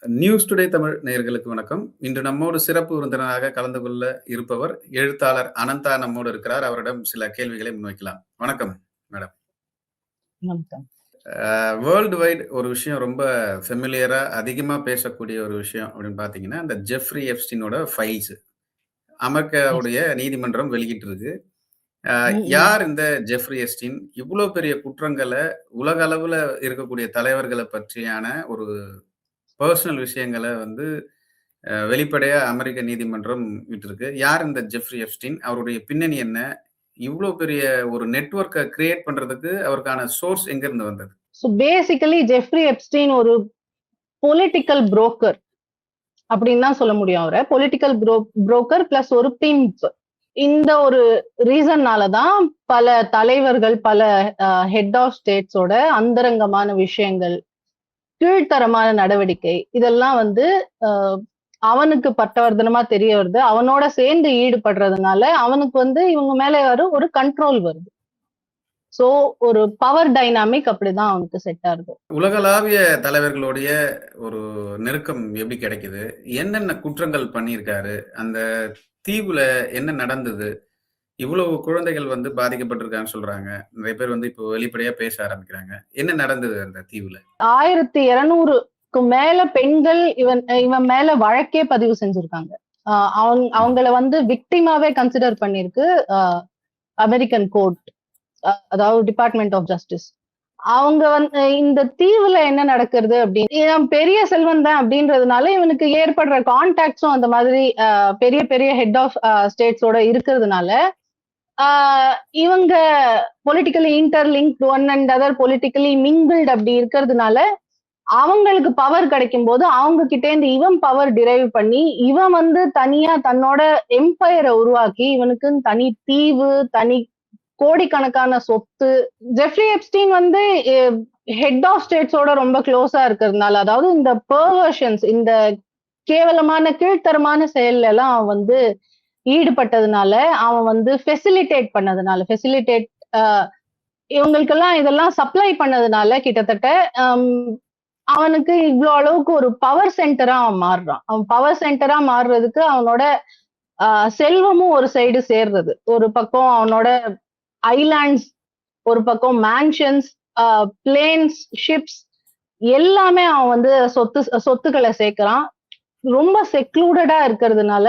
News today Tamil நேயர்களுக்கு வணக்கம். இன்று நம்மோடு சிறப்பு விருந்தினராக கலந்து கொள்ள இருப்பவர் எழுத்தாளர் அனந்தா நம்மோடு இருக்கிறார். அவரிடம் சில கேள்விகளை முன்வைக்கலாம். வணக்கம் மேடம். வணக்கம். வேர்ல்டு வைட் ஒரு விஷயம் ரொம்ப ஃபெமிலியரா அதிகமா பேசக்கூடிய ஒரு விஷயம் அப்படின்னு பார்த்தீங்கன்னா, இந்த ஜெஃப்ரி எப்ஸ்டீனோட ஃபைல்ஸ். அமெரிக்காவுடைய நீதிமன்றம் வெளியிட்டிருக்கு. யார் இந்த ஜெஃப்ரி எப்ஸ்டீன்? இவ்ளோ பெரிய குற்றங்கள உலக அளவுல இருக்கக்கூடிய தலைவர்கள பற்றியான ஒரு பெர்சனல் விஷயங்கள வந்து வெளிப்படையா அமெரிக்க நீதிமன்றம் விட்டிருக்கு. யார் இந்த ஜெஃப்ரி எப்ஸ்டீன்? அவருடைய பின்னணி என்ன? இவ்ளோ பெரிய ஒரு நெட்வொர்க்க கிரியேட் பண்றதுக்கு அவருக்கான சோர்ஸ் எங்கிருந்து வந்தது? பேசிக்கலி ஜெஃப்ரி எப்ஸ்டீன் ஒரு பொலிட்டிக்கல் புரோக்கர் அப்படின்னு தான் சொல்ல முடியும் அவரை. பொலிட்டிக்கல் புரோக்கர் பிளஸ் ஒரு பிம்ப். இந்த ஒரு ரீசன்னால தான் பல தலைவர்கள், பல ஹெட் ஆஃப் ஸ்டேட்ஸோட அந்தரங்கமான விஷயங்கள், கீழ்த்தரமான நடவடிக்கை இதெல்லாம் வந்து அவனுக்கு பட்டவர்த்தனமா தெரிய வருது. அவனோட சேர்ந்து ஈடுபடுறதுனால அவனுக்கு வந்து இவங்க மேல ஒரு கண்ட்ரோல் வருது. சோ ஒரு பவர் டைனாமிக் அப்படிதான் அவனுக்கு செட் ஆகுது. உலகளாவிய தலைவர்களுடைய ஒரு நெருக்கம் எப்படி கிடைக்குது? என்னென்ன குற்றங்கள் பண்ணியிருக்காரு? அந்த தீவுல என்ன நடந்தது? இவ்வளவு குழந்தைகள் வந்து பாதிக்கப்பட்டிருக்காங்கன்னு சொல்றாங்க. நிறைய பேர் வந்து இப்போ வெளிப்படையா பேச ஆரம்பிக்கிறாங்க. என்ன நடந்தது அந்த தீவுல? 1200க்கு மேல பெண்கள் இவன் மேல வழக்கே பதிவு செஞ்சிருக்காங்க. அவங்கள வந்து விக்டிமாவே கன்சிடர் பண்ணிருக்கு அமெரிக்கன் கோர்ட், அதாவது டிபார்ட்மெண்ட் ஆஃப் ஜஸ்டிஸ். அவங்க வந்து இந்த தீவுல என்ன நடக்கிறது அப்படின்னு பெரிய செல்வன் தான் அப்படின்றதுனால இவனுக்கு ஏற்படுற கான்டாக்ட்ஸும் அந்த மாதிரி பெரிய பெரிய ஹெட் ஆஃப் ஸ்டேட்ஸோட இருக்கிறதுனால இவங்க politically interlinked one and other politically mingled அப்படி இருக்கிறதுனால அவங்களுக்கு பவர் கிடைக்கும் போது அவங்க கிட்டே இருந்து இவன் பவர் டிரைவ் பண்ணி இவன் வந்து தனியா தன்னோட எம்பையரை உருவாக்கி இவனுக்குன்னு தனி தீவு, தனி கோடிக்கணக்கான சொத்து. ஜெஃப்ரி எப்ஸ்டீன் வந்து ஹெட் ஆஃப் ஸ்டேட்ஸோட ரொம்ப க்ளோஸா இருக்கிறதுனால, அதாவது இந்த பெர்வர்ஷன்ஸ், இந்த கேவலமான கீழ்த்தரமான செயல்ல எல்லாம் அவன் வந்து ஈடுபட்டதுனால, அவன் வந்து ஃபெசிலிட்டேட் பண்ணதுனால, இவங்களுக்கெல்லாம் இதெல்லாம் சப்ளை பண்ணதுனால கிட்டத்தட்ட அவனுக்கு இவ்வளவு அளவுக்கு ஒரு பவர் சென்டரா அவன் மாறுறான். அவன் பவர் சென்டரா மாறுறதுக்கு அவனோட செல்வமும் ஒரு சைடு சேர்றது. ஒரு பக்கம் அவனோட ஐலாண்ட்ஸ், ஒரு பக்கம் மேன்ஷன்ஸ், பிளேன்ஸ், ஷிப்ஸ் எல்லாமே அவன் வந்து சொத்துக்களை சேர்க்கிறான். ரொம்ப செக்லூடடா இருக்கிறதுனால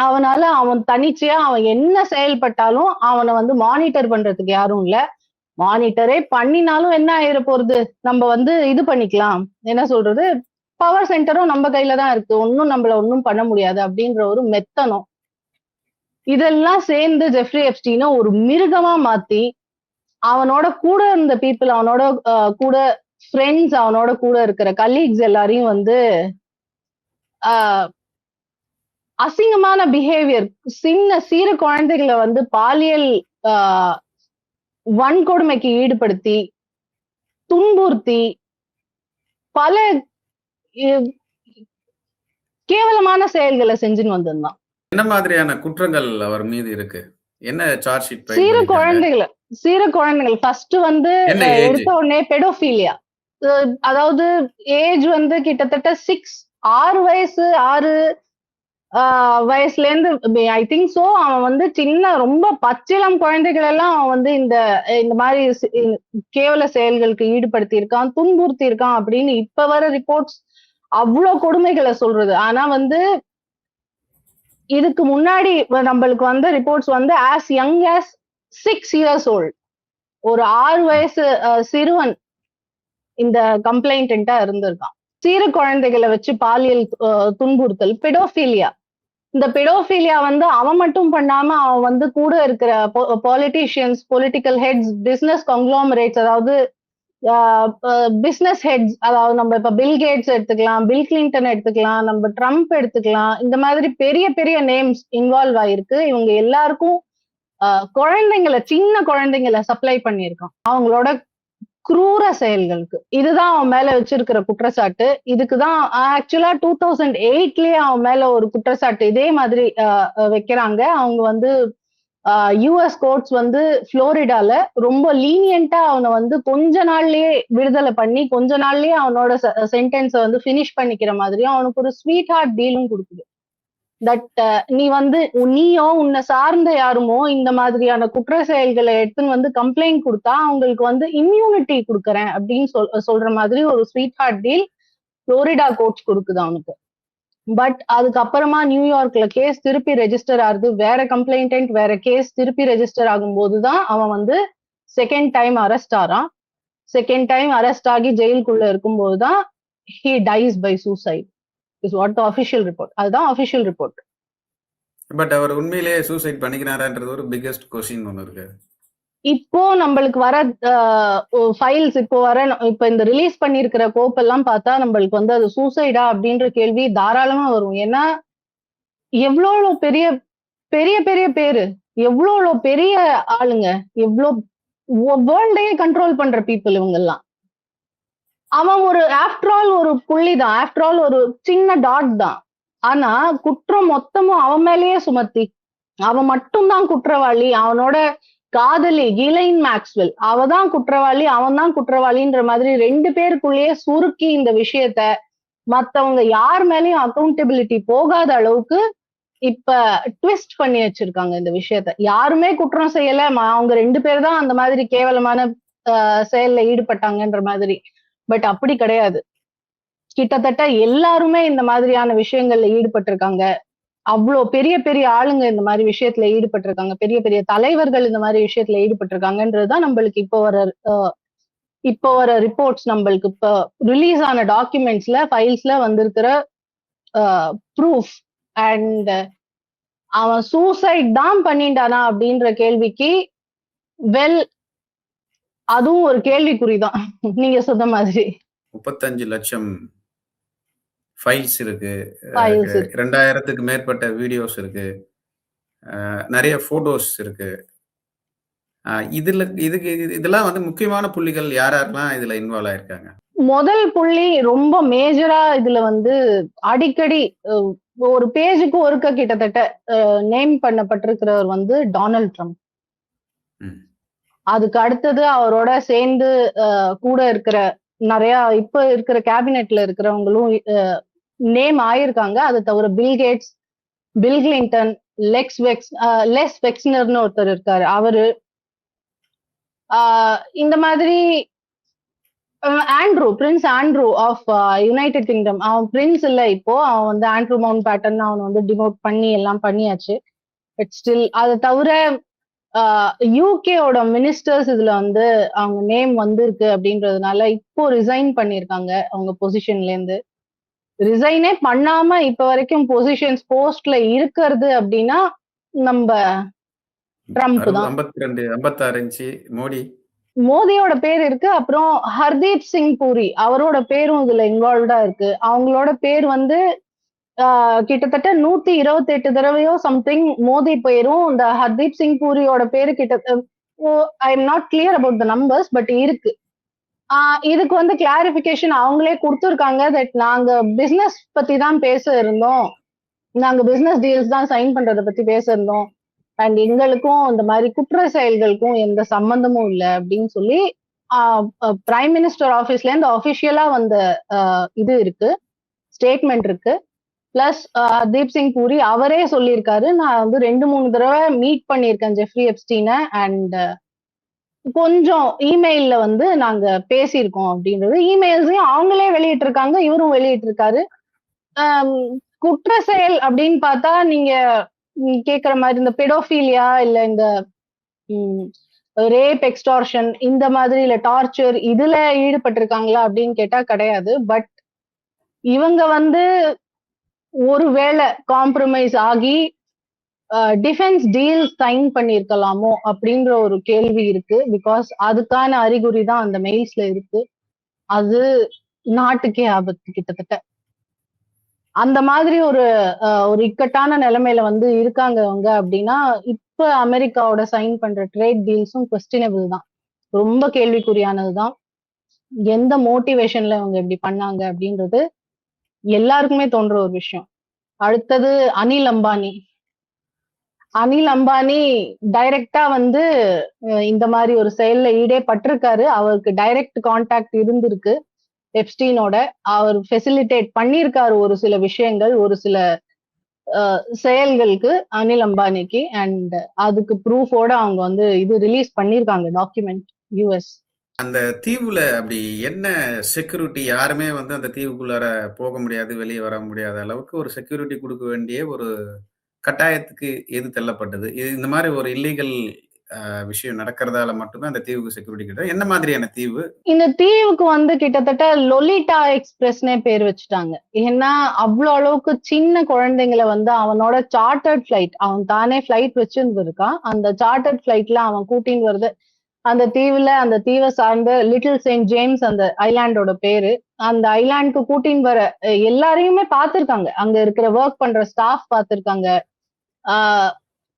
அவன் தனிச்சையா அவன் என்ன செயல்பட்டாலும் அவனை வந்து மானிட்டர் பண்றதுக்கு யாரும் இல்ல. மானிட்டரே பண்ணினாலும் என்ன ஆயிர போறது, நம்ம வந்து இது பண்ணிக்கலாம், என்ன சொல்றது, பவர் சென்டரும் நம்ம கையில தான் இருக்கு, நம்மள ஒன்னும் பண்ண முடியாது அப்படின்ற ஒரு மெத்தனம். இதெல்லாம் சேர்ந்து ஜெஃப்ரி எப்ஸ்டீனை ஒரு மிருகமா மாத்தி அவனோட கூட இருந்த பீப்புள், அவனோட கூட ஃப்ரெண்ட்ஸ், அவனோட கூட இருக்கிற கலீக்ஸ் எல்லாரையும் வந்து அசிங்கமான பிஹேவியர், சிறு குழந்தைகளை வந்து பாலியல் வன்கொடுமைக்கு ஈடுபடுத்தி துன்புறுத்தி பல கேவலமான செயல்களை செஞ்சுன்னு வந்திருந்தான். என்ன மாதிரியான குற்றங்கள் அவர் மீது இருக்கு? என்ன சார்ஜ் ஷீட்? சிறு குழந்தைகள் ஃபர்ஸ்ட் வந்து எடுத்த உடனே பெடோஃபீலியா, அதாவது ஏஜ் வந்து கிட்டத்தட்ட 6 வயசு, 6 வயசுல இருந்து ஐ திங்க் சோ. அவன் வந்து சின்ன ரொம்ப பச்சிளம் குழந்தைகள் எல்லாம் அவன் வந்து இந்த மாதிரி கேவல செயல்களுக்கு ஈடுபடுத்தி இருக்கான், துன்புறுத்தி இருக்கான் அப்படின்னு இப்ப வர ரிப்போர்ட்ஸ் அவ்வளவு கொடுமைகளை சொல்றது. ஆனா வந்து இதுக்கு முன்னாடி நம்மளுக்கு வந்த ரிப்போர்ட்ஸ் வந்து as young as 6 years old, ஒரு 6 வயசு சிறுவன் இந்த கம்ப்ளைண்டா இருந்திருக்கான். சிறு குழந்தைகளை வச்சு பாலியல் துன்புறுத்தல், பெடோஃபீலியா. இந்த பெடோஃபீலியா வந்து அவன் மட்டும் பண்ணாம அவன் வந்து கூட இருக்கிற பொலிட்டீஷியன்ஸ், பொலிட்டிக்கல் ஹெட்ஸ், பிசினஸ் கங்க்ளோமரேட்ஸ், அதாவது பிசினஸ் ஹெட்ஸ், அதாவது நம்ம இப்ப பில் கேட்ஸ் எடுத்துக்கலாம், பில் கிளின்டன் எடுத்துக்கலாம், நம்ம ட்ரம்ப் எடுத்துக்கலாம், இந்த மாதிரி பெரிய பெரிய நேம்ஸ் இன்வால்வ் ஆயிருக்கு. இவங்க எல்லாருக்கும் குழந்தைங்களை, சின்ன குழந்தைங்களை சப்ளை பண்ணியிருக்கான் அவங்களோட குரூர செயல்களுக்கு. இதுதான் அவன் மேல வச்சிருக்கிற குற்றச்சாட்டு. இதுக்குதான் ஆக்சுவலா 2008லயே அவன் மேல ஒரு குற்றச்சாட்டு இதே மாதிரி வைக்கிறாங்க. அவங்க வந்து யூஎஸ் கோர்ட்ஸ் வந்து புளோரிடால ரொம்ப லீனியண்டா அவனை வந்து கொஞ்ச நாள்லயே விடுதலை பண்ணி கொஞ்ச நாள்லயே அவனோட சென்டென்ஸை வந்து ஃபினிஷ் பண்ணிக்கிற மாதிரியும் அவனுக்கு ஒரு ஸ்வீட் ஹார்ட் டீலும் கொடுக்குது. தட் நீ வந்து நீயோ உன்னை சார்ந்த யாருமோ இந்த மாதிரியான குற்ற செயல்களை எடுத்துன்னு வந்து கம்ப்ளைண்ட் கொடுத்தா அவங்களுக்கு வந்து இம்யூனிட்டி கொடுக்கறேன் அப்படின்னு சொல்ற மாதிரி ஒரு sweetheart deal Florida courts கொடுக்குது அவனுக்கு. பட் அதுக்கப்புறமா நியூயார்க்ல கேஸ் திருப்பி ரெஜிஸ்டர் ஆகுது, வேற கம்ப்ளைண்ட் வேற கேஸ் திருப்பி ரெஜிஸ்டர் ஆகும்போதுதான் அவன் வந்து செகண்ட் டைம் அரெஸ்ட் ஆறான். செகண்ட் டைம் அரெஸ்ட் ஆகி ஜெயிலுக்குள்ள இருக்கும்போதுதான் he dies by suicide is what the official report. அதுதான் official report. பட் அவர் உண்மையிலேயே சூசைட் பண்ணிக்கிறாரான்றது ஒரு பிக்கெஸ்ட் கொஸ்டின் ஒன்று இருக்கு. இப்போ நம்மளுக்கு வர ஃபைல்ஸ் இப்ப இந்த ரிலீஸ் பண்ணிருக்கிற கோப்பெல்லாம் பார்த்தா நம்மளுக்கு வந்து அது சூசைடா அப்படின்ற கேள்வி தாராளமா வரும். ஏன்னா எவ்வளவு பெரிய பெரிய பெரிய பேரு, எவ்வளவு பெரிய ஆளுங்க, எவ்வளவு வேர்ல்டையே கண்ட்ரோல் பண்ற பீப்புள் இவங்க எல்லாம். அவன் ஒரு ஆஃப்டர் ஆல் ஒரு புள்ளிதான், ஆஃப்டர் ஆல் ஒரு சின்ன டாட் தான். ஆனா குற்றம் மொத்தமும் அவன் மேலேயே சுமத்தி அவன் மட்டும்தான் குற்றவாளி. அவனோட காதலி கிலைன் மேக்ஸ்வெல் அவதான் குற்றவாளி, அவன் தான் குற்றவாளின்ற மாதிரி ரெண்டு பேருக்குள்ளேயே சுருக்கி இந்த விஷயத்த மத்தவங்க யார் மேலயும் அக்கௌண்டபிலிட்டி போகாத அளவுக்கு இப்ப ட்விஸ்ட் பண்ணி வச்சிருக்காங்க இந்த விஷயத்த. யாருமே குற்றம் செய்யல, அவங்க ரெண்டு பேர் தான் அந்த மாதிரி கேவலமான செயல்ல ஈடுபட்டாங்கன்ற மாதிரி. பட் அப்படி கிடையாது. கிட்டத்தட்ட எல்லாருமே இந்த மாதிரியான விஷயங்கள்ல ஈடுபட்டிருக்காங்க. அவ்வளோ பெரிய பெரிய ஆளுங்க இந்த மாதிரி விஷயத்துல ஈடுபட்டிருக்காங்க, பெரிய பெரிய தலைவர்கள் இந்த மாதிரி விஷயத்துல ஈடுபட்டிருக்காங்கன்றதுதான் நம்மளுக்கு இப்போ வர ரிப்போர்ட்ஸ், நம்மளுக்கு இப்போ ரிலீஸ் ஆன டாக்குமெண்ட்ஸ்ல ஃபைல்ஸ்ல வந்திருக்கிற ப்ரூஃப். அண்ட் அவன் சூசைட் தான் பண்ணிட்டானா அப்படின்ற கேள்விக்கு வெல் அதுவும் ஒரு கேள்விக்குறிதான். நீங்க சொன்ன மாதிரி 35 லட்சம் ஃபைல்ஸ் இருக்கு, files இருக்கு. 2000க்கு மேற்பட்ட வீடியோஸ் இருக்கு, நிறைய போட்டோஸ் இருக்கு. இதெல்லாம் வந்து முக்கியமான புள்ளிகள் யாரெல்லாம் இதுல இன்வால்வ் ஆயிருக்காங்க? முதல் புள்ளி ரொம்ப மேஜரா இதுல வந்து அடிக்கடி ஒரு பேஜுக்கு ஒருக்க கிட்டத்தட்ட நேம் பண்ணப்பட்டிருக்கிறவர் வந்து டொனால்ட் ட்ரம்ப். அதுக்கு அடுத்தது அவரோட சேர்ந்து கூட இருக்கிற நிறைய இப்ப இருக்கிற கேபினெட்ல இருக்கிறவங்களும் நேம் ஆயிருக்காங்க. அது தவிர Bill Gates, Bill Clinton, Les வெக்ஸ்னர்னு ஒருத்தர் இருக்காரு, அவரு இந்த மாதிரி prince Andrew of United Kingdom. அவன் பிரின்ஸ் இல்ல இப்போ, அவன் வந்து ஆண்ட்ரூ மவுண்ட் பேட்டன் அவன் வந்து டிமோட் பண்ணி எல்லாம் பண்ணியாச்சு. பட் ஸ்டில் அதை தவிர யூகேவோட மினிஸ்டர்ஸ் இதுல வந்து அவங்க நேம் வந்திருக்கு அப்படின்றதுனால இப்போ ரிசைன் பண்ணிருக்காங்க அவங்க பொசிஷன்ல இருந்து. ரிசைனே பண்ணாம இப்ப வரைக்கும் பொசிஷன்ஸ் போஸ்ட்ல இருக்கிறது அப்படின்னா நம்ம ட்ரம்ப் தான். 56 இன்ச்சு மோடியோட பேர் இருக்கு. அப்புறம் ஹர்தீப் சிங் பூரி அவரோட பேரும் இதுல இன்வால்வ்டா இருக்கு. அவங்களோட பேர் வந்து கிட்டத்தட்ட 128 தடவையோ சம்திங் மோடி பேரும் இந்த ஹர்தீப் சிங் பூரியோட பேரு I am not clear about the numbers, but இருக்கு. இதுக்கு வந்து கிளாரிபிகேஷன் அவங்களே கொடுத்துருக்காங்க. தட் நாங்க பிசினஸ் பத்தி தான் பேச இருந்தோம், நாங்க பிசினஸ் டீல்ஸ் தான் சைன் பண்றதை பத்தி பேச இருந்தோம், அண்ட் எங்களுக்கும் இந்த மாதிரி குற்ற செயல்களுக்கும் எந்த சம்பந்தமும் இல்லை அப்படின்னு சொல்லி பிரைம் மினிஸ்டர் ஆபீஸ்ல இருந்து அபிஷியலா வந்த இது இருக்கு, ஸ்டேட்மெண்ட் இருக்கு. பிளஸ் ஹர்தீப் சிங் பூரி அவரே சொல்லியிருக்காரு, நான் வந்து 2-3 தடவை மீட் பண்ணியிருக்கேன் ஜெஃப்ரி எப்ஸ்டீனை, அண்ட் கொஞ்சம் இமெயில்ல வந்து நாங்க பேசியிருக்கோம் அப்படின்றது. இமெயில்ஸையும் அவங்களே வெளியிட்டு இருக்காங்க, இவரும் வெளியிட்டு இருக்காரு. குற்ற செயல் அப்படின்னு பார்த்தா நீங்க கேக்குற மாதிரி இந்த பெடோஃபீலியா இல்ல இந்த ரேப், எக்ஸ்டார்ஷன் இந்த மாதிரி இல்ல டார்ச்சர் இதுல ஈடுபட்டிருக்காங்களா அப்படின்னு கேட்டா கிடையாது. பட் இவங்க வந்து ஒருவேளை காம்ப்ரமைஸ் ஆகி டிஃபென்ஸ் டீல் சைன் பண்ணிருக்கலாமோ அப்படின்ற ஒரு கேள்வி இருக்கு. பிகாஸ் அதுக்கான அறிகுறி தான் அந்த மெயில்ஸ்ல இருக்கு. அது நாட்டுக்கே ஆபத்து கிட்டத்தட்ட. அந்த மாதிரி ஒரு இக்கட்டான நிலைமையில வந்து இருக்காங்க அவங்க அப்படின்னா இப்ப அமெரிக்காவோட சைன் பண்ற ட்ரேட் டீல்ஸும் கொஸ்டினபிள் தான், ரொம்ப கேள்விக்குறியானதுதான். எந்த மோட்டிவேஷன்ல அவங்க இப்படி பண்ணாங்க அப்படின்றது எல்லாருக்குமே தோன்ற ஒரு விஷயம். அடுத்தது அனில் அம்பானி. அனில் அம்பானி டைரக்டா வந்து இந்த மாதிரி ஒரு செயல்ல ஈடுபட்டிருக்காரு. அவருக்கு டைரக்ட் கான்டாக்ட் இருந்திருக்கு எப்ஸ்டீனோட. அவர் ஃபெசிலிட்டேட் பண்ணியிருக்காரு ஒரு சில விஷயங்கள், ஒரு சில செயல்களுக்கு அனில் அம்பானிக்கு. அண்ட் அதுக்கு ப்ரூஃபோட அவங்க வந்து இது ரிலீஸ் பண்ணியிருக்காங்க டாக்குமெண்ட் யூஎஸ். அந்த தீவுல அப்படி என்ன செக்யூரிட்டி? யாருமே வந்து அந்த தீவுக்குள்ளார போக முடியாது, வெளிய வர முடியாத அளவுக்கு ஒரு செக்யூரிட்டி குடுக்க வேண்டிய ஒரு கட்டாயத்துக்கு எது தள்ளப்பட்டது? இந்த மாரி ஒரு இல்லீகல் விஷயம் நடக்கிறதால மட்டும் தான் அந்த தீவுக்கு செக்யூரிட்டி கிடையாது. என்ன மாதிரியான தீவு? இந்த தீவுக்கு வந்து கிட்டத்தட்ட லொலிட்டா எக்ஸ்பிரஸ்னே பேர் வச்சுட்டாங்க. ஏன்னா அவ்வளோ அளவுக்கு சின்ன குழந்தைங்கள வந்து அவனோட சார்ட்டர்ட் ஃபிளைட், அவன் தானே ஃபிளைட் வச்சிருந்திருக்கான். அந்த சார்ட்டர்ட் ஃபிளைட்ல அவன் கூட்டின்னு வருது. அந்த தீவுல அந்த தீவை சார்ந்த லிட்டில் செயின்ட் ஜேம்ஸ் அந்த ஐலாண்டோட பேரு. அந்த ஐலாண்டுக்கு கூட்டின்னு வர எல்லாரையுமே பார்த்திருக்காங்க. அங்க இருக்கிற ஒர்க் பண்ற ஸ்டாஃப் பார்த்திருக்காங்க. ஆஹ்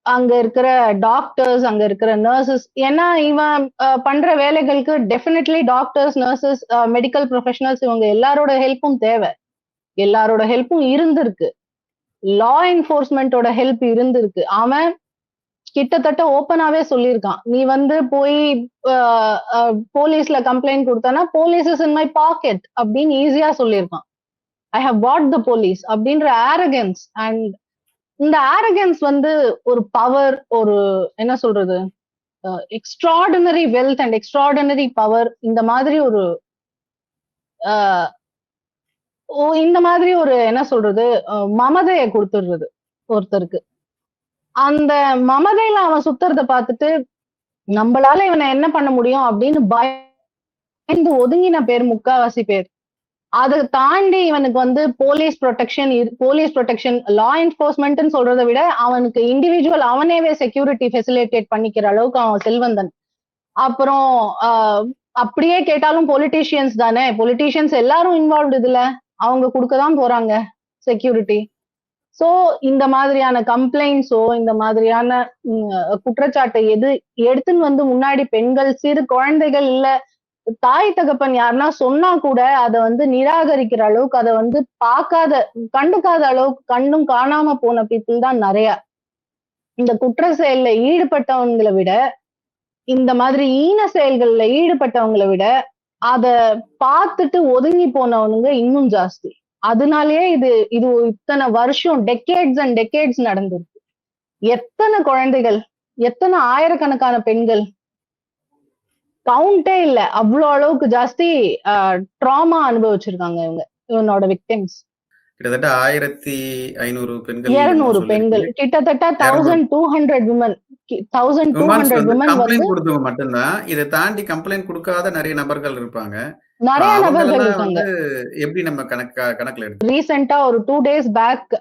அங்க இருக்கிற டாக்டர்ஸ், அங்க இருக்கிற நர்சஸ். ஏன்னா இவன் பண்ற வேலைகளுக்கு definitely doctors, nurses, medical professionals இவங்க எல்லாரோட ஹெல்ப்பும் தேவை. எல்லாரோட ஹெல்ப்பும் இருந்திருக்கு. லா என்ஃபோர்ஸ்மெண்டோட ஹெல்ப் இருந்திருக்கு. அவன் கிட்டத்தட்ட ஓப்பனாவே சொல்லியிருக்கான். நீ வந்து போய் போலீஸ்ல கம்ப்ளைண்ட் கொடுத்தனா police is in my pocket அப்படின்னு ஈஸியா சொல்லியிருக்கான். I have bought the police அப்படின்ற ஆரகன்ஸ். அண்ட் இந்த ஆரகன்ஸ் வந்து ஒரு பவர், ஒரு என்ன சொல்றது, extraordinary wealth and extraordinary power, இந்த மாதிரி ஒரு இந்த மாதிரி ஒரு என்ன சொல்றது, மமதையை கொடுத்துடுறது ஒருத்தருக்கு. அந்த மமதையில அவன் சுத்துறத பார்த்துட்டு நம்மளால இவனை என்ன பண்ண முடியும் அப்படின்னு பயந்து ஒதுங்கின பேர் முக்காவாசி பேர். அதை தாண்டி இவனுக்கு வந்து போலீஸ் ப்ரொடெக்ஷன் லா என்ஃபோர்ஸ்மெண்ட் சொல்றதை விட அவனுக்கு இண்டிவிஜுவல் அவனேவே செக்யூரிட்டி ஃபெசிலிட்டேட் பண்ணிக்கிற அளவுக்கு அவன் செல்வந்தன். அப்புறம் அப்படியே கேட்டாலும் பொலிட்டீஷியன்ஸ் தானே, பொலிட்டீஷியன்ஸ் எல்லாரும் இன்வால்வ் இதுல, அவங்க கொடுக்கதான் போறாங்க செக்யூரிட்டி. சோ இந்த மாதிரியான கம்ப்ளைண்ட்ஸோ இந்த மாதிரியான குற்றச்சாட்டை எடுத்துன்னு வந்து முன்னாடி பெண்கள், சிறு குழந்தைகள், இல்ல தாய் தகப்பன் யாருன்னா சொன்னா கூட அதை வந்து நிராகரிக்கிற அளவுக்கு, அதை வந்து கண்டுக்காத அளவுக்கு கண்ணும் காணாம போன பீப்புள் தான் நிறைய. இந்த குற்ற செயல்ல ஈடுபட்டவங்களை விட, இந்த மாதிரி ஈன செயல்கள்ல ஈடுபட்டவங்களை விட, அத பார்த்துட்டு ஒதுங்கி போனவனுங்க இன்னும் ஜாஸ்தி. அதனாலேயே இது இது இத்தனை வருஷம் டெக்கேட்ஸ் அண்ட் டெக்கேட்ஸ் நடந்திருக்கு. எத்தனை குழந்தைகள், எத்தனை ஆயிரக்கணக்கான பெண்கள், கவுண்டே இல்ல, அவ்வளோ அளவுக்கு ஜாஸ்தி ட்ராமா அனுபவிச்சிருக்காங்க இவனோட விக்டிம்ஸ். கிட்டத்தட்ட 1500 பெண்கள் 200 பெண்கள், கிட்டத்தட்ட 1200 விமன். 1200 விமன் வந்து கொடுத்தவங்க மட்டும்தான். இதை தாண்டி கம்ப்ளைண்ட் கொடுக்காத நிறைய நபர்கள் இருப்பாங்க. நிறைய நபர்கள் இருக்காங்க. எப்படி நம்ம கணக்குல எடுத்து ரீசெண்டா ஒரு 2 days பேக்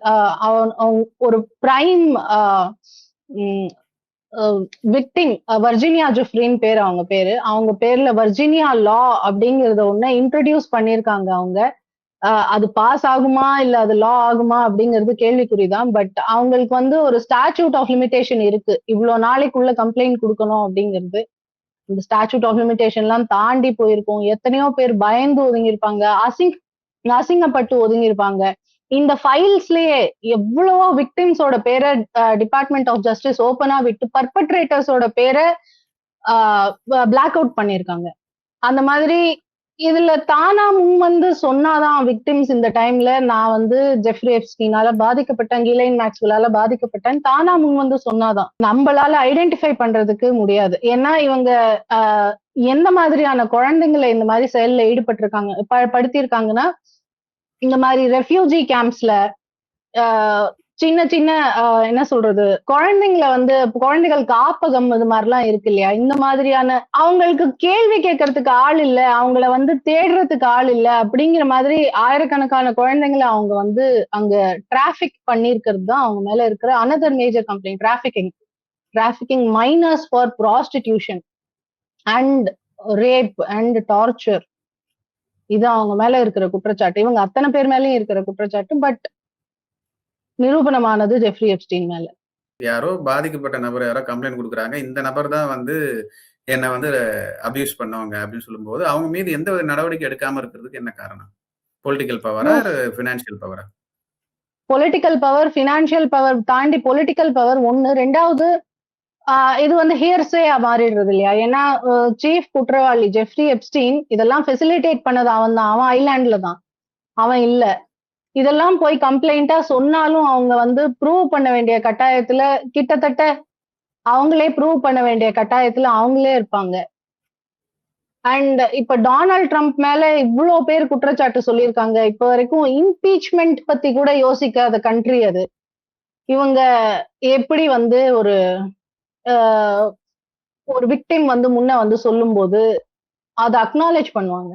ஒரு பிரைம் விக்டிம் வர்ஜீனியா ஜெஃப்ரின்னு பேரு, அவங்க பேர்ல வர்ஜீனியா லா அப்படிங்கறத ஒண்ணு இன்ட்ரடியூஸ் பண்ணிருக்காங்க அவங்க. அது பாஸ் ஆகுமா இல்ல அது லா ஆகுமா அப்படிங்கிறது கேள்விக்குறிதான். பட் அவங்களுக்கு வந்து ஒரு ஸ்டாச்சூட் ஆஃப் லிமிடேஷன் இருக்கு, இவ்வளவு நாளைக்குள்ள கம்ப்ளைண்ட் கொடுக்கணும் அப்படிங்கிறது. இந்த ஸ்டாச்சூட் ஆஃப் லிமிடேஷன் எல்லாம் தாண்டி போயிருக்கும். எத்தனையோ பேர் பயந்து ஒதுங்கியிருப்பாங்க, அசிங்கப்பட்டு ஒதுங்கியிருப்பாங்க. இந்த ஃபைல்ஸ்லயே எவ்வளவோ விக்டிம்ஸோட பேரை டிபார்ட்மெண்ட் ஆஃப் ஜஸ்டிஸ் ஓப்பனா விட்டு பர்பட்ரேட்டர்ஸோட பேரை பிளாக் அவுட் பண்ணிருக்காங்க. அந்த மாதிரி இதுல தானா முன் வந்து சொன்னாதான் விக்டிம்ஸ் இந்த டைம்ல நான் வந்து ஜெஃப்ரி எப்ஸ்டீனால பாதிக்கப்பட்டேன், கிலைன் மேக்ஸ்வெல்லால பாதிக்கப்பட்டேன், தானா முன் வந்து சொன்னாதான். நம்மளால ஐடென்டிஃபை பண்றதுக்கு முடியாது. ஏன்னா இவங்க எந்த மாதிரியான குழந்தைங்களை இந்த மாதிரி செயல்ல ஈடுபட்டிருக்காங்க படுத்திருக்காங்கன்னா, இந்த மாதிரி ரெஃப்யூஜி கேம்ப்ஸ்ல சின்ன சின்ன என்ன சொல்றது, குழந்தைகள் காப்பகம் இது மாதிரிலாம் இருக்கு இல்லையா, இந்த மாதிரியான அவங்களுக்கு கேள்வி கேட்கறதுக்கு ஆள் இல்ல, அவங்கள வந்து தேடுறதுக்கு ஆள் இல்ல அப்படிங்கிற மாதிரி ஆயிரக்கணக்கான குழந்தைங்களை அவங்க வந்து அங்க டிராபிக் பண்ணிருக்கிறது தான் அவங்க மேல இருக்கிற another major complaint. Trafficking minors for prostitution and rape and torture. இது அவங்க மேல இருக்கிற குற்றச்சாட்டு. இவங்க அத்தனை பேர் மேலயும் இருக்கிற குற்றச்சாட்டு. பட் நிரூபணமானது ஜெஃப்ரி எப்ஸ்டீன் மேல. யாரோ பாதிக்கப்பட்ட நபர் யாரோ கம்ப்ளைண்ட் கொடுக்குறாங்க, இந்த நபர் தான் வந்து என்ன வந்து அபியூஸ் பண்ணவங்க அப்படின்னு சொல்லும்போது அவங்க மீது எந்த ஒரு நடவடிக்கை எடுக்காம இருக்கிறதுக்கு என்ன காரணம்? பொலிட்டிக்கல் பவரா, பினான்சியல் பவரா? பொலிட்டிக்கல் பவர், ஃபினான்ஷியல் பவர் தாண்டி பொலிட்டிக்கல் பவர் ஒண்ணு. 2வது இது வந்து ஹியர்ஸேயா மாறிடுறது இல்லையா? ஏன்னா சீஃப் குற்றவாளி ஜெஃப்ரி எப்ஸ்டீன் இதெல்லாம் ஃபெசிலிட்டேட் பண்ணது அவன் தான். அவன் ஐலாண்ட்ல தான். அவன் இல்ல. இதெல்லாம் போய் கம்ப்ளைண்டா சொன்னாலும் அவங்க வந்து ப்ரூவ் பண்ண வேண்டிய கட்டாயத்துல கிட்டத்தட்ட அவங்களே ப்ரூவ் பண்ண வேண்டிய கட்டாயத்துல அவங்களே இருப்பாங்க. அண்ட் இப்ப டொனால்ட் ட்ரம்ப் மேல இவ்ளோ பேர் குற்றச்சாட்டு சொல்லியிருக்காங்க. இப்ப வரைக்கும் இம்பீச்மெண்ட் பத்தி கூட யோசிக்காத கண்ட்ரி அது. இவங்க எப்படி வந்து ஒரு விக்டிம் வந்து முன்ன வந்து சொல்லும்போது அத அக்னாலேஜ் பண்ணுவாங்க.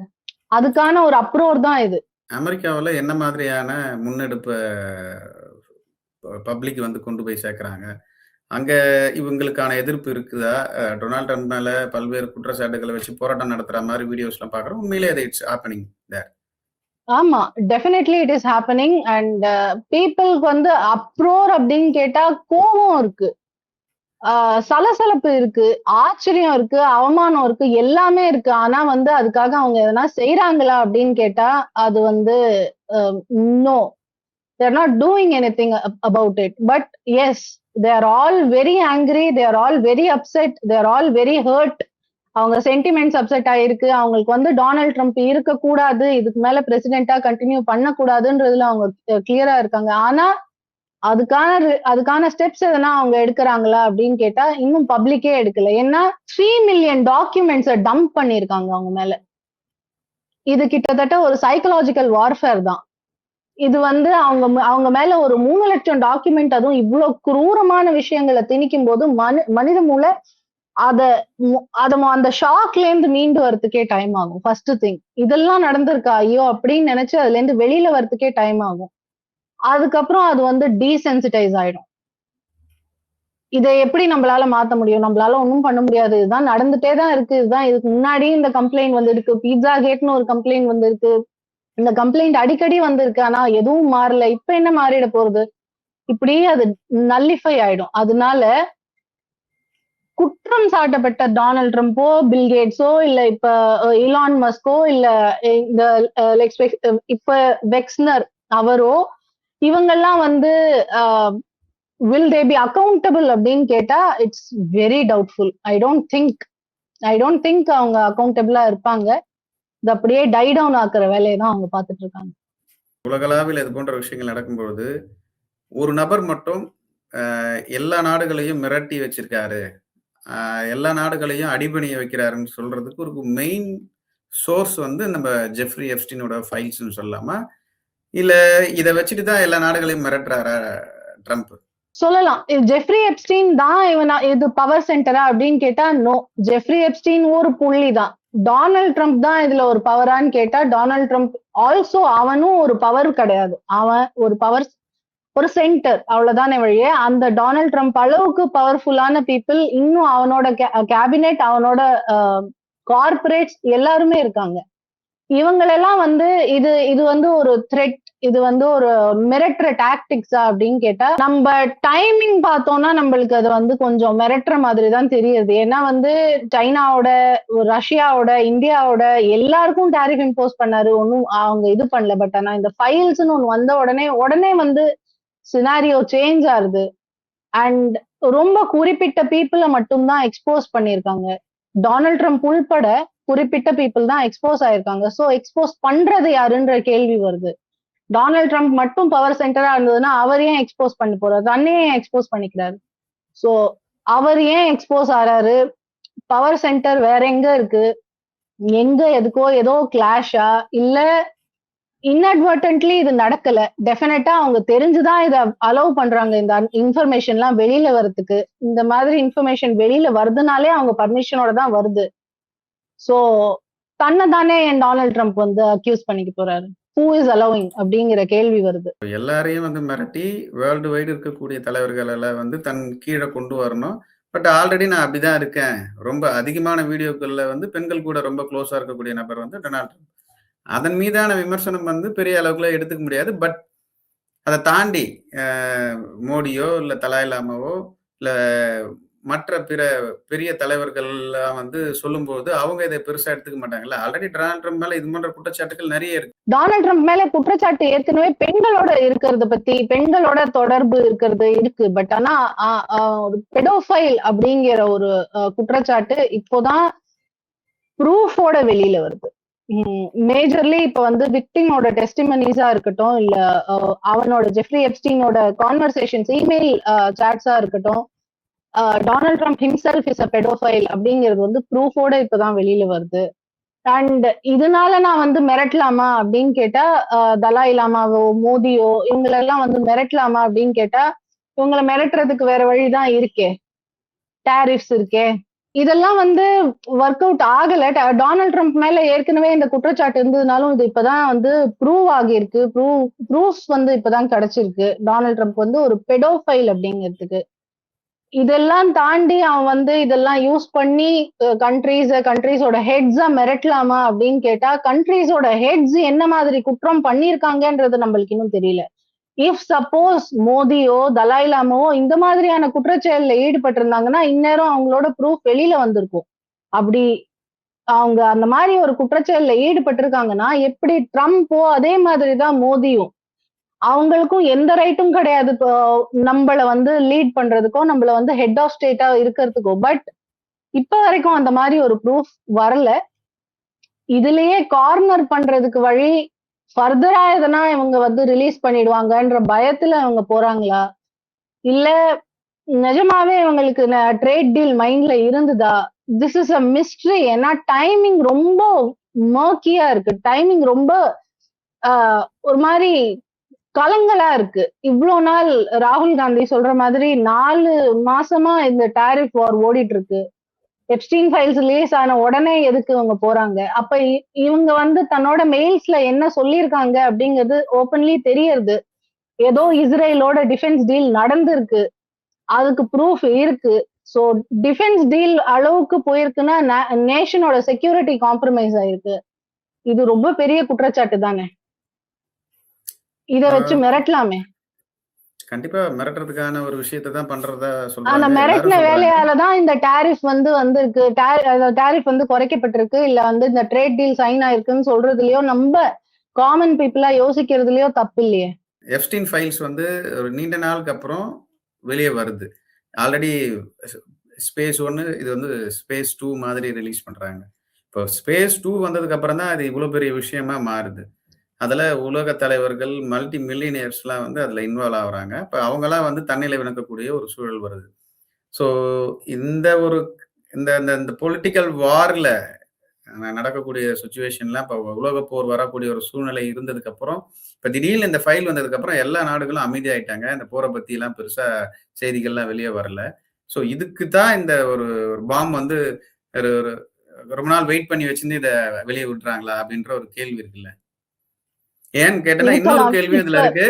அதுக்கான ஒரு அப்ரோர் தான் இது. அமெரிக்காவுல என்ன மாதிரியான முன்னெடுப்ப பப்ளிக் வந்து கொண்டு போய் சேர்க்குறாங்க? அங்க இவங்களுக்கான எதிர்ப்பு இருக்குதா? டொனால்ட் ட்ரம்ப் மேல பல்வேறு குற்றச்சாட்டுகள வச்சு போராட்டம் நடத்துற மாரி வீடியோஸ்லாம் பார்க்குறோம். உண்மையிலேயே அது இட்ஸ் ஹேப்பனிங் தேர். ஆமா. Definitely it is happening. And பீப்பிள்க்கு வந்து அப்ரோர் அப்படின்னு கேட்டா கோவம் இருக்கு. சலசலப்பு இருக்கு, ஆச்சரியம் இருக்கு, அவமானம் இருக்கு, எல்லாமே இருக்கு. ஆனா வந்து அதுக்காக அவங்க எதனா செய்றாங்களா அப்படின்னு கேட்டா, அது வந்து no. They are not doing anything about it. But yes, they are all very angry. They are all very upset. They are all very hurt. அவங்க சென்டிமெண்ட்ஸ் அப்செட் ஆயிருக்கு. அவங்களுக்கு வந்து டொனால்ட் ட்ரம்ப் இருக்கக்கூடாது. இதுக்கு மேல பிரசிடென்ட்டா கண்டினியூ பண்ணக்கூடாதுன்றதுல அவங்க கிளியரா இருக்காங்க. ஆனா அதுக்கான ஸ்டெப்ஸ் எதனா அவங்க எடுக்கிறாங்களா அப்படின்னு கேட்டா இன்னும் பப்ளிக்கே எடுக்கல. ஏன்னா 3 மில்லியன் டாக்குமெண்ட்ஸை டம்ப் பண்ணிருக்காங்க அவங்க மேல. இது கிட்டத்தட்ட ஒரு சைக்கலாஜிக்கல் வார்ஃபேர் தான். இது வந்து அவங்க மேல ஒரு 3 லட்சம் டாக்குமெண்ட், அதுவும் இவ்வளவு குரூரமான விஷயங்களை திணிக்கும் போது மனித மூளை அத அந்த ஷாக்ல இருந்து மீண்டு வரதுக்கே டைம் ஆகும். ஃபர்ஸ்ட் திங், இதெல்லாம் நடந்திருக்கா ஐயோ அப்படின்னு நினைச்சு அதுல இருந்து வெளியில வரதுக்கே டைம் ஆகும். அதுக்கப்புறம் அது வந்து டீசென்சிட்டைஸ் ஆயிடும். இதை எப்படி நம்மளால மாத்த முடியும்? நம்மளால ஒண்ணும் பண்ண முடியாது. இதுதான் நடந்துட்டே தான் இருக்கு. இதுதான் இதுக்கு முன்னாடி இந்த கம்ப்ளைண்ட் வந்திருக்கு. பீட்சா கேட்னு ஒரு கம்ப்ளைண்ட் வந்திருக்கு. இந்த கம்ப்ளைண்ட் அடிக்கடி வந்திருக்கு. ஆனா எதுவும் மாறல. இப்ப என்ன மாறிட போறது? இப்படி அது நல்லிஃபை ஆயிடும். அதனால குற்றம் சாட்டப்பட்ட டொனால்ட் ட்ரம்போ, பில் கேட்ஸோ, இல்ல இப்ப இலான் மஸ்கோ, இல்ல இந்த இப்ப வெக்ஸ்னர் அவரோ, இவங்கெல்லாம் வந்து வில் தே பி அக்கௌண்டபிள் அப்படின்னு கேட்டா it's very doubtful. I don't think அவங்க அக்கௌண்டபிளா இருப்பாங்க. இது அப்படியே டை டவுன் ஆக்குற வேலையை தான் அவங்க பார்த்துட்டு இருக்காங்க. உலகளாவில் இது போன்ற விஷயங்கள் நடக்கும்பொழுது ஒரு நபர் மட்டும் எல்லா நாடுகளையும் மிரட்டி வச்சிருக்காரு, எல்லா நாடுகளையும் அடிபணிய வைக்கிறாருன்னு சொல்றதுக்கு ஒரு மெயின் சோர்ஸ் வந்து நம்ம ஜெஃப்ரி எப்ஸ்டீனோட ஃபைல்ஸ்ன்னு சொல்லலாமா? இல்ல இத வச்சுட்டு தான் எல்லா நாடுகளையும் மிரட்டுறாரா ட்ரம்ப்? சொல்லலாம். ஜெஃப்ரி எப்ஸ்டீன் தான் இது பவர் சென்டரா அப்படின்னு கேட்டா நோ. ஜெஃப்ரி எப்ஸ்டீன் ஒரு புள்ளி தான். டொனால்ட் ட்ரம்ப் தான் இதுல ஒரு பவரான்னு கேட்டா டொனால்ட் ட்ரம்ப் ஆல்சோ அவனும் ஒரு பவர் கிடையாது. அவன் ஒரு சென்டர், அவ்வளவுதானே வழியே. அந்த டொனால்ட் ட்ரம்ப் அளவுக்கு பவர்ஃபுல்லான பீப்புள் இன்னும் அவனோட கேபினெட், அவனோட கார்பரேட்ஸ் எல்லாருமே இருக்காங்க. இவங்களெல்லாம் வந்து இது வந்து ஒரு த்ரெட், இது வந்து ஒரு மிரட்டுற டாக்டிக்ஸா அப்படின்னு கேட்டா நம்ம டைமிங் பார்த்தோம்னா நம்மளுக்கு அது வந்து கொஞ்சம் மிரட்டுற மாதிரி தான் தெரியுது. ஏன்னா வந்து சைனாவோட, ரஷ்யாவோட, இந்தியாவோட எல்லாருக்கும் டாரிஃப் இம்போஸ் பண்ணாரு. ஒன்னும் அவங்க இது பண்ணல. பட் ஆனா இந்த ஃபைல்ஸ்னு ஒண்ணு வந்த உடனே வந்து சினாரியோ சேஞ்ச் ஆகுது. அண்ட் ரொம்ப குறிப்பிட்ட பீப்புளை மட்டும்தான் எக்ஸ்போஸ் பண்ணிருக்காங்க. டொனால்ட் ட்ரம்ப் உள்பட குறிப்பிட்ட பீப்புள் தான் எக்ஸ்போஸ் ஆயிருக்காங்க. சோ எக்ஸ்போஸ் பண்றது யாருன்ற கேள்வி வருது. டொனால்ட் ட்ரம்ப் மட்டும் பவர் சென்டரா இருந்ததுன்னா அவர் ஏன் எக்ஸ்போஸ் பண்ண போறாரு? தன்னையே எக்ஸ்போஸ் பண்ணிக்கிறாரு. சோ அவர் ஏன் எக்ஸ்போஸ் ஆறாரு? பவர் சென்டர் வேற எங்க இருக்கு? எங்க எதுக்கோ ஏதோ கிளாஷா, இல்ல இன்அட்வர்டன்ட்லி இது நடக்கல. டெஃபினட்டா அவங்க தெரிஞ்சுதான் இதை அலோவ் பண்றாங்க இந்த இன்ஃபர்மேஷன் எல்லாம் வெளியில வரதுக்கு. இந்த மாதிரி இன்ஃபர்மேஷன் வெளியில வருதுனாலே அவங்க பர்மிஷனோட தான் வருது. சோ தன்னை தானே டொனால்ட் ட்ரம்ப் வந்து அக்யூஸ் பண்ணிக்க போறாரு. ஹூ இஸ் அலோவிங் அப்படிங்கிற கேள்வி வருது. எல்லாரையும் வந்து மிரட்டி வேர்ல்டு வைடு இருக்கக்கூடிய தலைவர்கள் எல்லாம் வந்து தன் கீழே கொண்டு வரணும். பட் ஆல்ரெடி நான் அப்படிதான் இருக்கேன். ரொம்ப அதிகமான வீடியோக்கள்ல வந்து பெண்கள் கூட ரொம்ப க்ளோஸா இருக்கக்கூடிய நபர் வந்து டொனால்ட் ட்ரம்ப். அதன் மீதான விமர்சனம் வந்து பெரிய அளவுக்குள்ள எடுத்துக்க முடியாது. பட் அதை தாண்டி மோடியோ இல்ல தலாய் லாமாவோ இல்ல மற்ற பிற பெரிய தலைவர்கள்லாம் வந்து சொல்லும்போது, அவங்க இத பெருசா எடுத்துக்க மாட்டாங்கல்ல. ஆல்ரெடி டொனால்ட் ட்ரம்ப் மேல இது போன்ற குற்றச்சாட்டுகள் நெறைய இருக்கு. டொனால்ட் ட்ரம்ப் மேல குற்றச்சாட்டு ஏற்கனவே பெண்களோட இருக்கிறத பத்தி, பெண்களோட தொடர்பு இருக்கிறது இருக்கு. பட் ஆனா அ அ ஒரு பெடோஃபைல் அப்படிங்கிற ஒரு குற்றச்சாட்டு இப்போதான் ப்ரூஃபோட வெளியில வருது. மேஜர்லி இப்ப வந்து விக்டிமோட டெஸ்டிமனிஸா இருக்கட்டும், இல்ல அவனோட ஜெஃப்ரி எப்ஸ்டீனோட கான்வர்சேஷன்ஸ், இமெயில் சாட்ஸா இருக்கட்டும், Donald Trump himself is a paedophile அப்படிங்கிறது வந்து ப்ரூஃபோட இப்பதான் வெளியில வருது. அண்ட் இதனால நான் வந்து மிரட்டலாமா அப்படின்னு கேட்டா, தலாய் லாமாவோ, மோடியோ இவங்களெல்லாம் வந்து மிரட்டலாமா அப்படின்னு கேட்டா, இவங்கள மிரட்டுறதுக்கு வேற வழிதான் இருக்கே. டாரிஃப்ஸ் இருக்கே. இதெல்லாம் வந்து ஒர்க் அவுட் ஆகல. டொனால்ட் ட்ரம்ப் மேல ஏற்கனவே இந்த குற்றச்சாட்டு இருந்ததுனாலும், இது இப்பதான் வந்து ப்ரூவ் ஆகியிருக்கு. ப்ரூஃப்ஸ் வந்து இப்பதான் கிடைச்சிருக்கு. டொனால்ட் ட்ரம்ப் வந்து ஒரு பெடோஃபைல் அப்படிங்கிறதுக்கு. இதெல்லாம் தாண்டி அவன் வந்து இதெல்லாம் யூஸ் பண்ணி கண்ட்ரீஸோட ஹெட்ஸா மிரட்டலாமா அப்படின்னு கேட்டா, கண்ட்ரீஸோட ஹெட்ஸ் என்ன மாதிரி குற்றம் பண்ணியிருக்காங்கன்றது நம்மளுக்கு இன்னும் தெரியல. இஃப் சப்போஸ் மோடியோ, தலாய் லாமாவோ இந்த மாதிரியான குற்றச்செயல்ல ஈடுபட்டிருந்தாங்கன்னா, இந்நேரம் அவங்களோட ப்ரூஃப் வெளியில வந்திருக்கும். அப்படி அவங்க அந்த மாதிரி ஒரு குற்றச்செயல்ல ஈடுபட்டிருக்காங்கன்னா, எப்படி ட்ரம்போ அதே மாதிரி தான் மோடியும். அவங்களுக்கும் எந்த ரைட்டும் கிடையாது. இப்போ நம்மள வந்து லீட் பண்றதுக்கோ, நம்மள வந்து ஹெட் ஆஃப் ஸ்டேட்டா இருக்கிறதுக்கோ. பட் இப்ப வரைக்கும் அந்த மாதிரி ஒரு ப்ரூஃப் வரல. இதுலயே கார்னர் பண்றதுக்கு வழி ஃபர்தரா எதனா இவங்க வந்து ரிலீஸ் பண்ணிடுவாங்கன்ற பயத்துல இவங்க போறாங்களா? இல்ல நிஜமாவே இவங்களுக்கு ட்ரேட் டீல் மைண்ட்ல இருந்ததா? This is a mystery. ஏன்னா டைமிங் ரொம்ப மர்க்கியா இருக்கு. டைமிங் ரொம்ப ஒரு மாதிரி கலங்கலா இருக்கு. இவ்ளோ நாள் ராகுல் காந்தி சொல்ற மாதிரி 4 மாசமா இந்த டாரிஃப் வார் ஓடிட்டு இருக்கு. எப்ஸ்டீன் ஃபைல்ஸ் ரிலீஸ் ஆன உடனே எதுக்கு இவங்க போறாங்க? அப்ப இவங்க வந்து தன்னோட மெயில்ஸ்ல என்ன சொல்லியிருக்காங்க அப்படிங்கிறது ஓப்பன்லி தெரியறது. ஏதோ இஸ்ரேலோட டிஃபென்ஸ் டீல் நடந்திருக்கு. அதுக்கு ப்ரூஃப் இருக்கு. சோ டிஃபென்ஸ் டீல் அளவுக்கு போயிருக்குன்னா நேஷனோட செக்யூரிட்டி காம்ப்ரமைஸ் ஆயிருக்கு. இது ரொம்ப பெரிய குற்றச்சாட்டு தானே. இத வச்சு அ மிரட்டலாமே. கண்டிப்பா மிரட்டுறதுக்கான ஒரு விஷயத்த தான் பண்றதா அந்த சொல்றாங்க. மிரட்டின எல்லாரும் சொல்றாங்க. வேலையால தான் இந்த டாரிஃப் வந்து வந்திருக்கு. டாரிஃப் வந்து குறைக்கப்பட்டிருக்கு. இல்ல வந்து இந்த ட்ரேட் டீல் சைன் ஆயிருக்குன்னு சொல்றதுலயோ, நம்ம காமன் பீப்பிளா யோசிக்கிறதுலயோ தப்பு இல்லையே. எப்ஸ்டீன் ஃபைல்ஸ் வந்து ஒரு நீண்ட நாளுக்கு அப்புறம் வெளிய வருது. ஆல்ரெடி ஸ் ஸ்பேஸ் 1 இது வந்து ஸ்பேஸ் 2 மாதிரி ரிலீஸ் பண்றாங்க. இப்போ ஸ்பேஸ் 2 வந்ததுக்கு அப்புறம் தான் அது இவ்ளோ பெரிய விஷயமா மாறுது. அதுல உலக தலைவர்கள், மல்டி மில்லியனியர்ஸ்லாம் வந்து அதுல இன்வால்வ் ஆகுறாங்க. இப்ப அவங்கலாம் வந்து தன்னிலை விளக்கக்கூடிய ஒரு சூழல் வருது. ஸோ இந்த ஒரு இந்த இந்த இந்த பொலிட்டிக்கல் வார்ல நடக்கக்கூடிய சிச்சுவேஷன்லாம் இப்ப உலகப் போர் வரக்கூடிய ஒரு சூழ்நிலை இருந்ததுக்கப்புறம், இப்ப திடீர்னு இந்த ஃபைல் வந்ததுக்கப்புறம் எல்லா நாடுகளும் அமைதியாயிட்டாங்க. இந்த போர பத்திலாம் பெருசா செய்திகள்லாம் வெளிய வரல. ஸோ இதுக்கு தான் இந்த ஒரு பாம் வந்து ஒரு ஒரு ரொம்ப நாள் வெயிட் பண்ணி வச்சிருந்து இத வெளிய விட்றாங்களா? அப்படின்ற ஒரு கேள்வி இருக்குல்ல. ஏன்னு கேட்டேன்னா, இன்னொரு இருக்கலாம். கேள்வியும் இதுல இப்ப இருக்கு.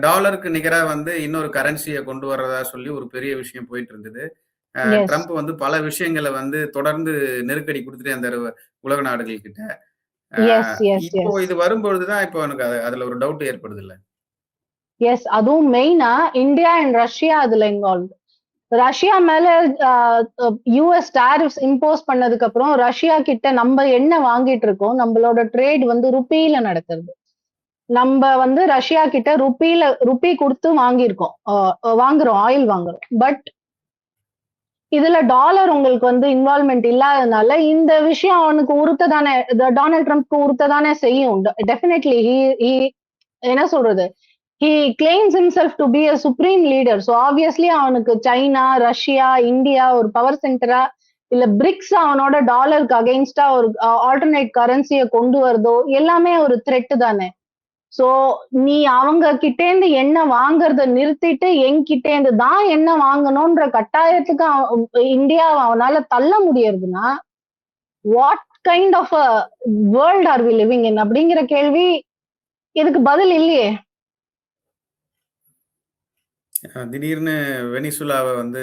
டாலருக்கு நிகரா வந்து இன்னொரு கரன்சிய கொண்டு வர்றதா சொல்லி ஒரு பெரிய விஷயம் போயிட்டு இருந்தது. எஸ், ட்ரம்ப் வந்து பல விஷயங்கள வந்து தொடர்ந்து நெருக்கடி குடுத்துட்டே இருந்தாரு உலக நாடுகள் கிட்ட. அ எஸ், எஸ், இப்போ எஸ். இது வரும்பொழுது தான் இப்போ எனக்கு அதுல ஒரு டவுட் ஏற்படுதுல்ல. எஸ். அதுவும் மெயினா இந்தியா அண்ட் ரஷ்யா அதுல இன்வால்வ்ட். ரஷ்யா மேல யுஎஸ் டாரிஃப்ஸ் இம்போஸ் பண்ணதுக்கு அப்புறம் ரஷ்யா கிட்ட நம்ம என்ன வாங்கிட்டு இருக்கோம்? நம்மளோட ட்ரேட் வந்து ருப்பியில நடக்குது. நம்ம வந்து ரஷ்யா கிட்ட ருப்பி குடுத்து வாங்கியிருக்கோம். வாங்குறோம், ஆயில் வாங்குறோம். பட் இதுல டாலர் உங்களுக்கு வந்து இன்வால்வ்மென்ட் இல்லாதனால இந்த விஷயம் அவனுக்கு உறுத்ததானே, டொனால்ட் ட்ரம்ப்க்கு உறுத்ததானே செய்யும். டெஃபினெட்லி ஹி என்ன சொல்றது? He claims himself to be a supreme leader. So obviously அவனுக்கு சைனா, ரஷ்யா, இந்தியா ஒரு பவர் சென்டரா, இல்ல பிரிக்ஸ் அவனோட டாலருக்கு அகைன்ஸ்டா ஒரு ஆல்டர்னேட் கரன்சிய கொண்டு வருதோ எல்லாமே ஒரு த்ரெட் தானே. சோ நீ அவங்க கிட்டேந்து என்ன வாங்குறத நிறுத்திட்டு என்கிட்டேந்து தான் என்ன வாங்கணும்ன்ற கட்டாயத்துக்கு இந்தியாவ அவனால தள்ள முடியறதுன்னா, what kind of a world are we living in அப்படிங்கிற கேள்வி இதுக்கு பதில் இல்லையே. திடீர்னு வெனிசுலாவ வந்து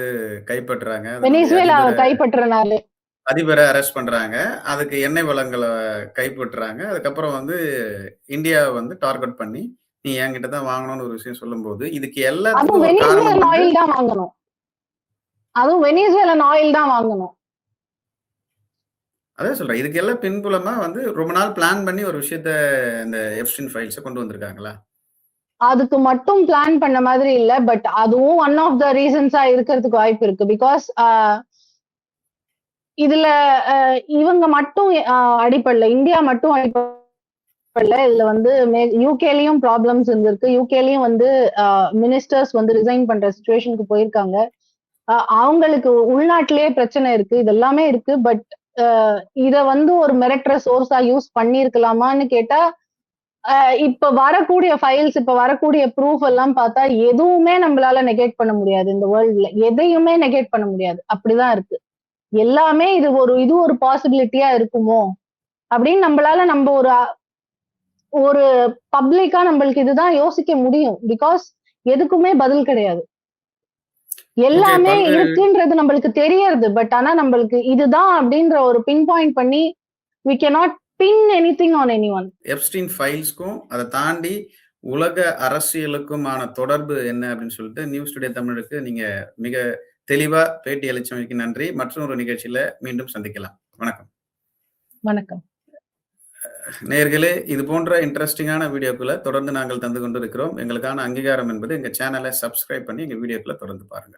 கைப்பற்றுறாங்க. அதனுடைய வெனிசுவேலாவை கைப்பற்றினாரு. அதிபர அரெஸ்ட் பண்றாங்க. அதுக்கு எண்ணெய் வளங்கள கைப்பற்றுறாங்க. அதுக்கப்புறம் வந்து இந்தியாவ வந்து டார்கெட் பண்ணி, நீ என்கிட்ட தான் வாங்கணும்னு ஒரு விஷயம் சொல்லும்போது, இதுக்கு எல்லாத்துக்கும் அதுவும் ஒரு காரணம் வெனிசுவேலன் வந்து ஆயில் தான் வாங்கணும். அதுவும் வெனிசுவேலன் ஆயில் தான் வாங்கணும். அதான் சொல்றேன். இதுக்கெல்லாம் பின்புலமா வந்து ரொம்ப நாள் பிளான் பண்ணி ஒரு விஷயத்த இந்த எப்ஸ்டீன் ஃபைல்ஸ கொண்டு வந்திருக்காங்களா? அதுக்கு மட்டும் பிளான் பண்ண மாதிரி இல்ல. பட் அதுவும் ஒன் ஆஃப் த ரீசன்ஸா இருக்கிறதுக்கு வாய்ப்பு இருக்கு. பிகாஸ் இதுல இவங்க மட்டும் அடிப்படல. இந்தியா மட்டும் அடிப்படல. இதுல வந்து யூகேலயும் ப்ராப்ளம்ஸ் இருந்திருக்கு. யூகேலயும் வந்து மினிஸ்டர்ஸ் வந்து ரிசைன் பண்ற சிச்சுவேஷனுக்கு போயிருக்காங்க. அவங்களுக்கு உள்நாட்டிலேயே பிரச்சனை இருக்கு. இது எல்லாமே இருக்கு. பட் இத வந்து ஒரு மிரட்டுற சோர்ஸா யூஸ் பண்ணியிருக்கலாமான்னு கேட்டா, இப்ப வரக்கூடிய ஃபைல்ஸ், இப்ப வரக்கூடிய ப்ரூஃப் எல்லாம் பார்த்தா எதுவுமே நம்மளால நெகேட் பண்ண முடியாது இந்த வேர்ல்டுல. எதையுமே நெகேட் பண்ண முடியாது. அப்படிதான் இருக்கு. எல்லாமே இது ஒரு பாசிபிலிட்டியா இருக்குமோ? அப்படின்னு நம்மளால ஒரு ஒரு பப்ளிக்கா நம்மளுக்கு இதுதான் யோசிக்க முடியும். பிகாஸ் எதுக்குமே பதில் கிடையாது. ஓகே. எல்லாமே இருக்குன்றது நம்மளுக்கு தெரியறது. பட் ஆனா நம்மளுக்கு இதுதான் அப்படின்ற ஒரு பின் பாயிண்ட் பண்ணி we cannot pin anything on anyone. Epstein ஃபைல்ஸ்க்கும் அத தாண்டி உலக அரசியலுக்குமான தொடர்பு என்ன அப்படின்னு சொல்லிட்டு நியூஸ் டுடே தமிழுக்கு நீங்க மிக தெளிவா பேட்டி அளிச்சமைக்கு நன்றி. மற்றொரு நிகழ்ச்சியில மீண்டும் சந்திக்கலாம். வணக்கம். வணக்கம். நேயர்களே, இது போன்ற இன்ட்ரஸ்டிங்கான வீடியோக்கள தொடர்ந்து நாங்கள் தந்து கொண்டிருக்கிறோம். எங்களுக்கான அங்கீகாரம் என்பது எங்க சேனல சப்ஸ்கிரைப் பண்ணி எங்க வீடியோக்கள தொடர்ந்து பாருங்க.